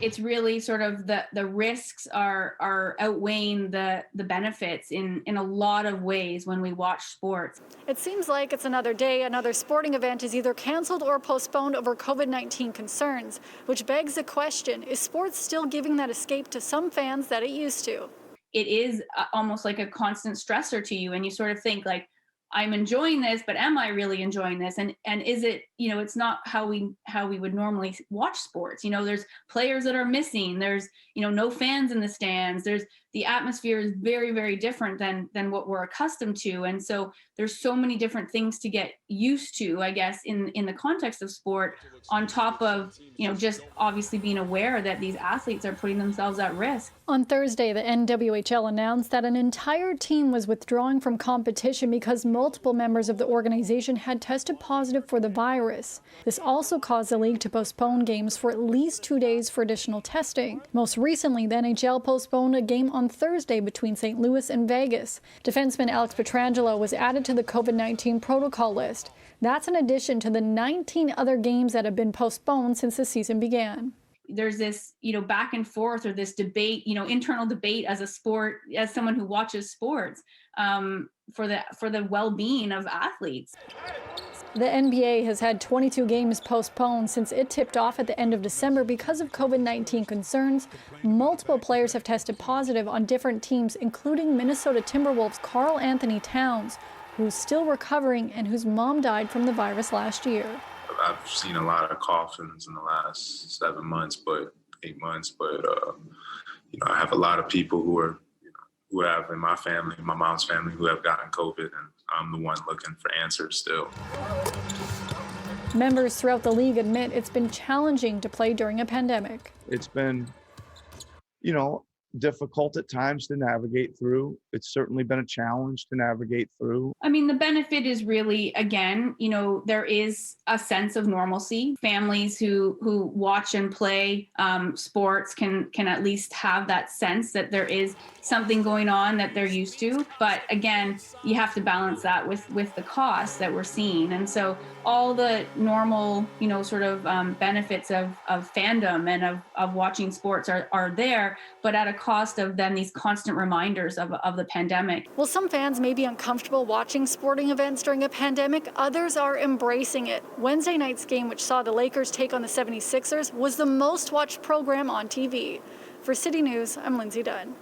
It's really sort of the risks are outweighing the benefits in a lot of ways when we watch sports. It seems like it's another day, another sporting event is either canceled or postponed over COVID-19 concerns, which begs the question, is sports still giving that escape to some fans that it used to? It is almost like a constant stressor to you, and you sort of think like, I'm enjoying this, but am I really enjoying this? And is it, it's not how we would normally watch sports. There's players that are missing. There's, no fans in the stands. The atmosphere is very, very different than what we're accustomed to. And so there's so many different things to get used to, I guess, in the context of sport, on top of, just obviously being aware that these athletes are putting themselves at risk. On Thursday, the NWHL announced that an entire team was withdrawing from competition because multiple members of the organization had tested positive for the virus. This also caused the league to postpone games for at least 2 days for additional testing. Most recently, the NHL postponed a game on Thursday between St. Louis and Vegas. Defenseman Alex Pietrangelo was added to the COVID-19 protocol list. That's in addition to the 19 other games that have been postponed since the season began. There's this, back and forth, or this debate, internal debate as someone who watches sports, for the well-being of athletes. The NBA has had 22 games postponed since it tipped off at the end of December because of COVID-19 concerns. Multiple players have tested positive on different teams, including Minnesota Timberwolves' Karl Anthony Towns, who's still recovering and whose mom died from the virus last year. I've seen a lot of coffins in the last 7 months, but 8 months. But I have a lot of people who have in my family, my mom's family, who have gotten COVID, and I'm the one looking for answers still. Members throughout the league admit it's been challenging to play during a pandemic. It's been, difficult at times to navigate through. It's certainly been a challenge to navigate through. I mean, the benefit is really, again, there is a sense of normalcy. Families who watch and play sports can at least have that sense that there is something going on that they're used to. But again, you have to balance that with the costs that we're seeing. And so all the normal, sort of benefits of fandom and of watching sports are there, but at a cost of then these constant reminders of the pandemic. While some fans may be uncomfortable watching sporting events during a pandemic, others are embracing it. Wednesday night's game, which saw the Lakers take on the 76ers, was the most watched program on TV. For City News, I'm Lindsay Dunn.